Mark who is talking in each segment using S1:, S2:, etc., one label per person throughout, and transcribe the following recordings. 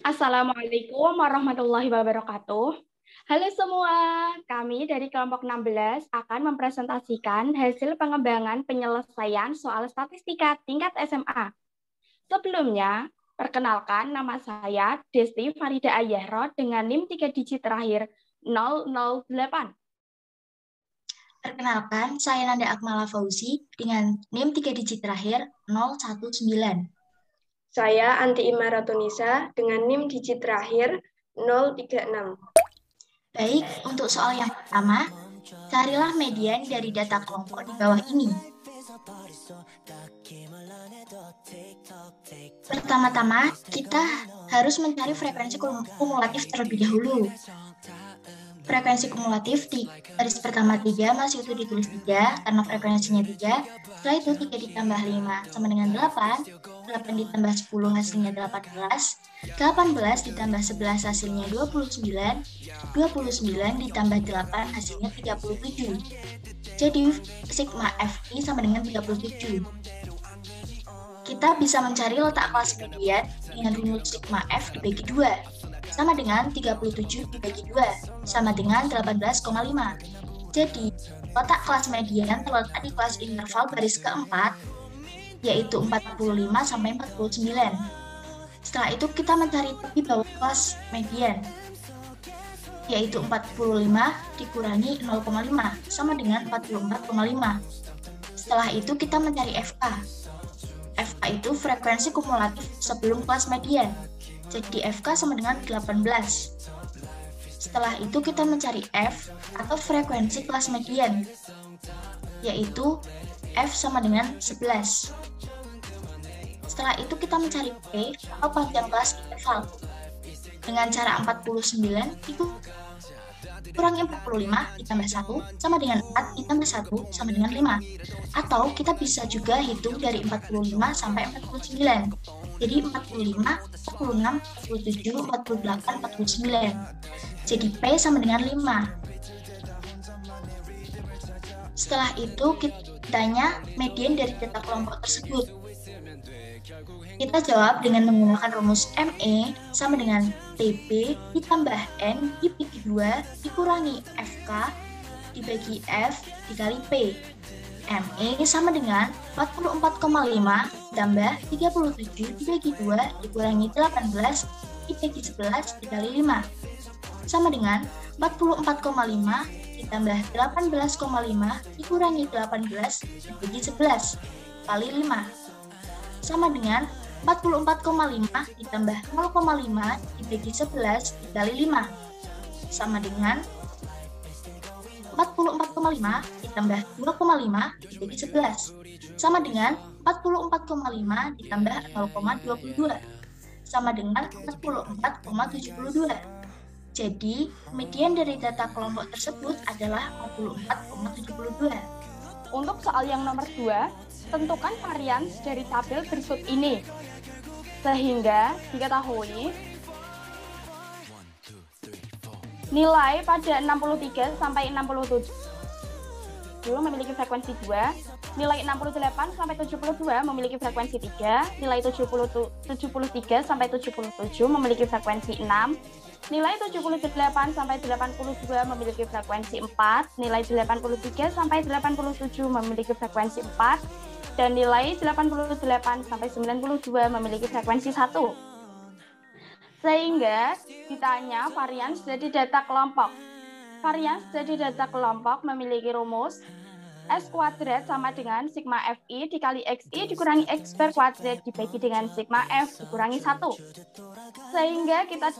S1: Assalamualaikum warahmatullahi wabarakatuh. Halo semua, kami dari kelompok 16 akan mempresentasikan hasil pengembangan penyelesaian soal statistika tingkat SMA. Sebelumnya, perkenalkan nama saya Desti Farida Ayahro dengan NIM 3 digit terakhir 008.
S2: Perkenalkan, saya Nanda Akmala Fauzi dengan NIM 3 digit terakhir 019.
S3: Saya Anti Imaratunisa dengan NIM digit terakhir 036.
S2: Baik, untuk soal yang pertama, carilah median dari data kelompok di bawah ini. Pertama-tama, kita harus mencari frekuensi kumulatif terlebih dahulu. Frekuensi kumulatif di baris pertama 3 masih utuh ditulis 3 karena frekuensinya 3. Setelah itu 3 ditambah 5 sama dengan 8. 8 ditambah 10 hasilnya 18. 18 ditambah 11 hasilnya 29. 29 ditambah 8 hasilnya 37. Jadi sigma Fi sama dengan 37. Kita bisa mencari letak kelas median dengan rumus sigma F dibagi 2. Sama dengan 37 dibagi 2, sama dengan 18,5. Jadi, letak kelas median terletak di kelas interval baris keempat, yaitu 45 sampai 49. Setelah itu kita mencari di bawah kelas median, yaitu 45 dikurangi 0,5, sama dengan 44,5. Setelah itu kita mencari FK. FK itu frekuensi kumulatif sebelum kelas median. Jadi FK sama dengan 18. Setelah itu kita mencari F atau frekuensi kelas median, yaitu F sama dengan 11. Setelah itu kita mencari P atau panjang kelas interval. Dengan cara 49 itu kurangi 45 ditambah 1 sama dengan 4 ditambah 1 sama dengan 5. Atau kita bisa juga hitung dari 45 sampai 49. Jadi 45, 46, 47, 48, 49. Jadi P sama dengan 5. Setelah itu kita tanya median dari data kelompok tersebut. Kita jawab dengan menggunakan rumus ME sama dengan TP ditambah N dibagi 2 dikurangi FK dibagi F dikali P. ME sama dengan 44,5 tambah 37 dibagi 2 dikurangi 18 dibagi 11 dikali 5. Sama dengan 44,5 ditambah 18,5 dikurangi 18 dibagi 11 kali 5. Sama dengan 44,5 ditambah 0,5 dibagi 11 dikali 5. Sama dengan 44,5 ditambah 2,5 dibagi 11. Sama dengan 44,5 ditambah 0,22. Sama dengan 44,72. Jadi, median dari data kelompok tersebut adalah 44,72.
S1: Untuk soal yang nomor 2, tentukan varians dari tabel berikut ini. Sehingga diketahui nilai pada 63 sampai 67 memiliki frekuensi 2, nilai 68 sampai 72 memiliki frekuensi 3, nilai 73 sampai 77 memiliki frekuensi 6, nilai 78 sampai 82 memiliki frekuensi 4, nilai 83 sampai 87 memiliki frekuensi 4, dan nilai 88 sampai 92 memiliki frekuensi 1. Sehingga ditanya varians dari data kelompok. Varians dari data kelompok memiliki rumus S kuadrat sama dengan sigma Fi dikali Xi dikurangi X per kuadrat dibagi dengan sigma F dikurangi 1. Sehingga kita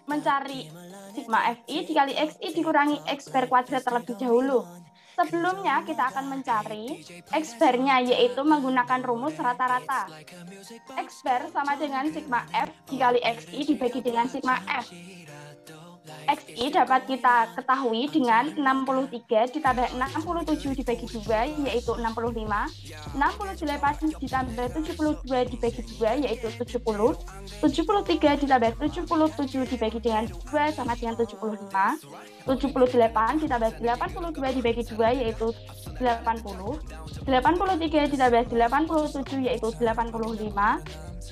S1: mencari sigma Fi dikali Xi dikurangi X per kuadrat terlebih dahulu. Sebelumnya kita akan mencari X bar-nya, yaitu menggunakan rumus rata-rata. X bar sama dengan sigma F dikali Xi dibagi dengan sigma F. Xi dapat kita ketahui dengan 63 ditambah 67 dibagi 2 yaitu 65, 68 ditambah 72 dibagi 2 yaitu 70, 73 ditambah 77 dibagi dengan 2 sama dengan 75, 78 ditambah 82 dibagi 2 yaitu 80, 83 ditambah 87 yaitu 85,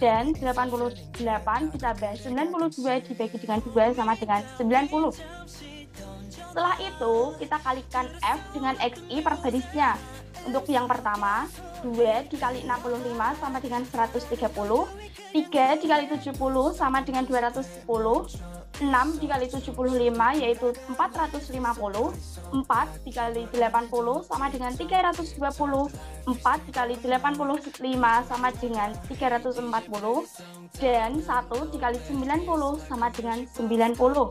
S1: Dan 88 ditambah 92 dibagi dengan 2 sama dengan 90. Setelah itu, kita kalikan F dengan XI per barisnya. Untuk yang pertama, 2 dikali 65 sama dengan 130, 3 dikali 70 sama dengan 210, 6 dikali 75 yaitu 450, 4 dikali 80 sama dengan 320, 4 dikali 85 sama dengan 340, dan 1 dikali 90 sama dengan 90.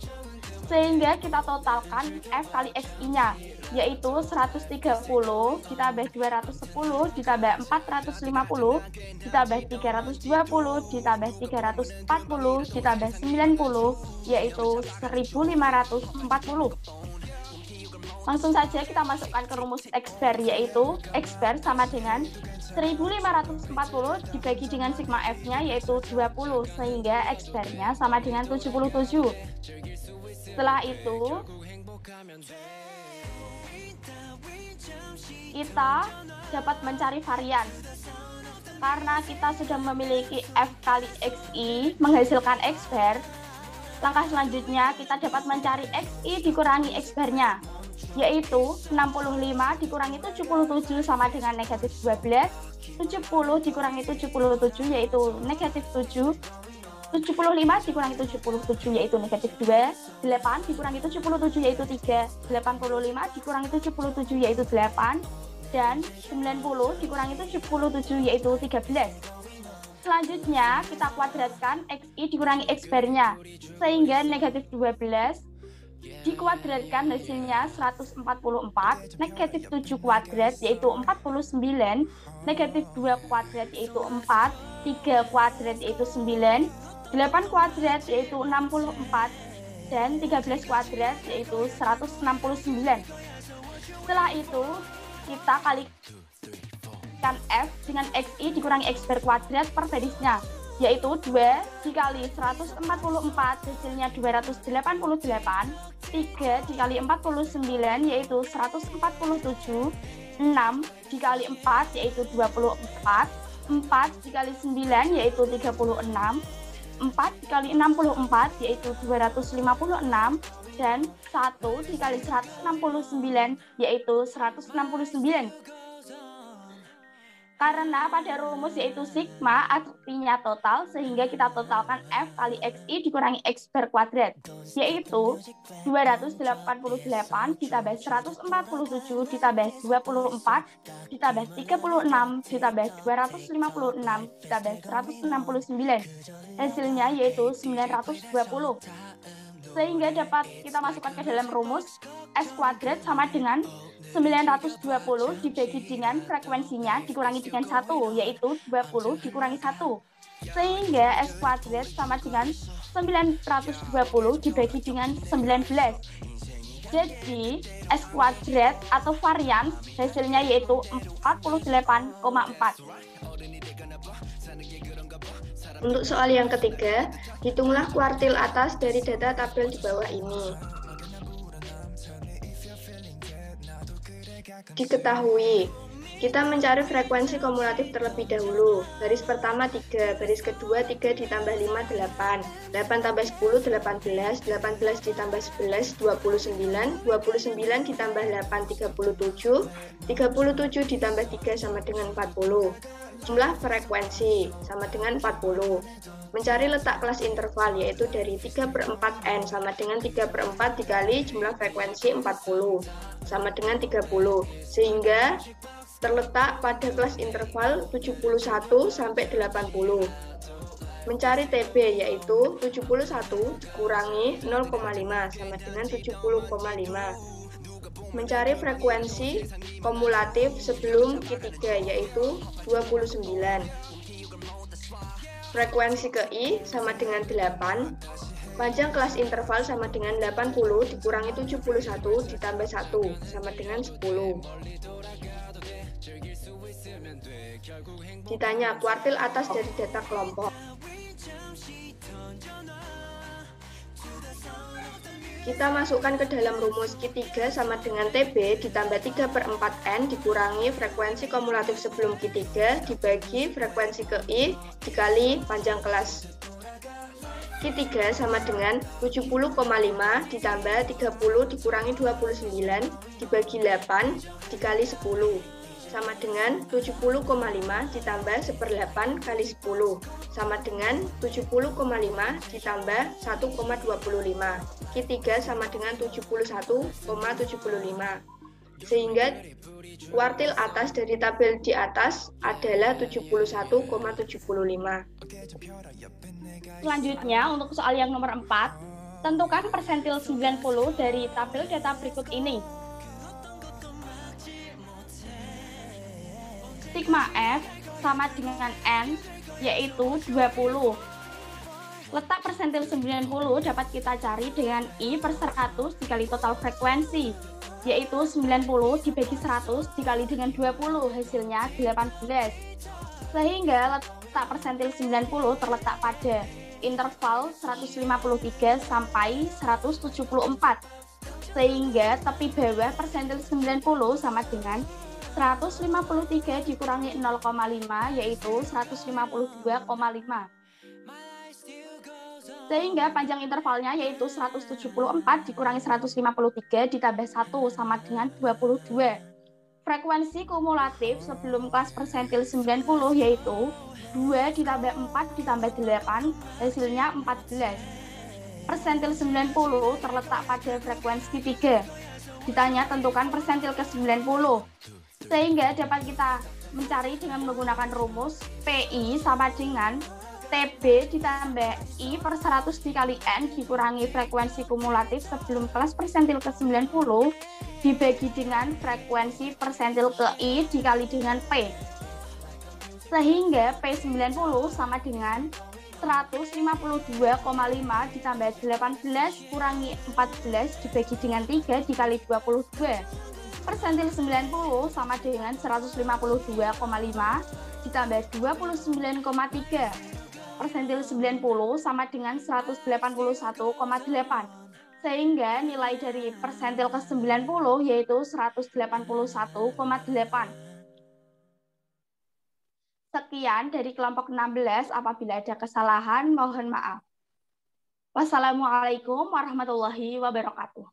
S1: Sehingga kita totalkan F kali XI-nya, yaitu 130 ditambah 210 ditambah 450 ditambah 320 ditambah 340 ditambah 90, yaitu 1540. Langsung saja kita masukkan ke rumus X-bar, yaitu X-bar sama dengan 1540 dibagi dengan sigma F-nya, yaitu 20, sehingga X-bar-nya sama dengan 77. Setelah itu, kita dapat mencari varian. Karena kita sudah memiliki F kali XI menghasilkan X-bar, langkah selanjutnya kita dapat mencari XI dikurangi X-bar-nya, yaitu 65 dikurangi 77 sama dengan negatif 12, 70 dikurangi 77 yaitu negatif 7, 75 dikurangi 77 yaitu negatif 2, 8 dikurangi 77 yaitu 3, 85 dikurangi 77 yaitu 8, dan 90 dikurangi 77 yaitu 13. Selanjutnya kita kuadratkan XI dikurangi X-bar-nya, sehingga negatif 12 dikuadratkan hasilnya 144, negatif 7 kuadrat yaitu 49, negatif 2 kuadrat yaitu 4, 3 kuadrat yaitu 9, 8 kuadrat yaitu 64, dan 13 kuadrat yaitu 169. Setelah itu, kita kalikan F dengan XI dikurangi X-bar kuadrat per barisnya, yaitu 2 dikali 144 hasilnya 288, 3 dikali 49 yaitu 147, 6 dikali 4 yaitu 24, 4 dikali 9 yaitu 36, 4 dikali 64 yaitu 256, dan 1 dikali 169 yaitu 169. Karena pada rumus yaitu sigma artinya total, sehingga kita totalkan F kali XI dikurangi X-bar kuadrat, yaitu 288 ditambah 147 ditambah 24 ditambah 36 ditambah 256 ditambah 169. Hasilnya yaitu 920. Sehingga dapat kita masukkan ke dalam rumus S kuadrat sama dengan 920 dibagi dengan frekuensinya dikurangi dengan 1, yaitu 20 dikurangi 1. Sehingga S kuadrat sama dengan 920 dibagi dengan 19. Jadi S kuadrat atau varians hasilnya yaitu 48,4.
S3: Untuk soal yang ketiga, hitunglah kuartil atas dari data tabel di bawah ini. Diketahui, kita mencari frekuensi kumulatif terlebih dahulu. Baris pertama 3, baris kedua 3 ditambah 5, 8. 8 tambah 10, 18. 18 ditambah 11, 29. 29 ditambah 8, 37. 37 ditambah 3 sama dengan 40. Jumlah frekuensi sama dengan 40. Mencari letak kelas interval, yaitu dari 3/4N sama dengan 3/4 dikali jumlah frekuensi 40 sama dengan 30, sehingga terletak pada kelas interval 71 sampai 80. Mencari TB, yaitu 71 dikurangi 0,5 sama dengan 70,5. Mencari frekuensi kumulatif sebelum Q3, yaitu 29. Frekuensi ke I sama dengan 8. Panjang kelas interval sama dengan 80 dikurangi 71 ditambah 1 sama dengan 10. Ditanya kuartil atas dari data kelompok. Kita masukkan ke dalam rumus Q3 sama dengan TB ditambah 3/4N dikurangi frekuensi kumulatif sebelum Q3 dibagi frekuensi ke I dikali panjang kelas. Q3 sama dengan 70,5 ditambah 30 dikurangi 29 dibagi 8 dikali 10 sama dengan 70,5 ditambah 1/8 kali 10 sama dengan 70,5 ditambah 1,25. Q3 sama dengan 71,75. Sehingga kuartil atas dari tabel di atas adalah 71,75.
S1: Selanjutnya, untuk soal yang nomor 4, tentukan persentil 90 dari tabel data berikut ini. Sigma F sama dengan N, yaitu 20. Letak persentil 90 dapat kita cari dengan I per 100 dikali total frekuensi, yaitu 90 dibagi 100 dikali dengan 20, hasilnya 18. Sehingga letak persentil 90 terletak pada interval 153 sampai 174. Sehingga tepi bawah persentil 90 sama dengan 153 dikurangi 0,5 yaitu 152,5. Sehingga panjang intervalnya yaitu 174 dikurangi 153 ditambah 1 sama dengan 22. Frekuensi kumulatif sebelum kelas persentil 90 yaitu 2 ditambah 4 ditambah 8 hasilnya 14. Persentil 90 terletak pada frekuensi 3. Ditanya tentukan persentil ke 90. Sehingga dapat kita mencari dengan menggunakan rumus PI sama dengan TB ditambah I per 100 dikali N dikurangi frekuensi kumulatif sebelum kelas persentil ke 90 dibagi dengan frekuensi persentil ke I dikali dengan P. Sehingga P90 sama dengan 152,5 ditambah 18 kurangi 14 dibagi dengan 3 dikali 22. Persentil 90 sama dengan 152,5 ditambah 29,3. Persentil 90 sama dengan 181,8. Sehingga nilai dari persentil ke 90 yaitu 181,8. Sekian dari kelompok 16. Apabila ada kesalahan, mohon maaf. Wassalamualaikum warahmatullahi wabarakatuh.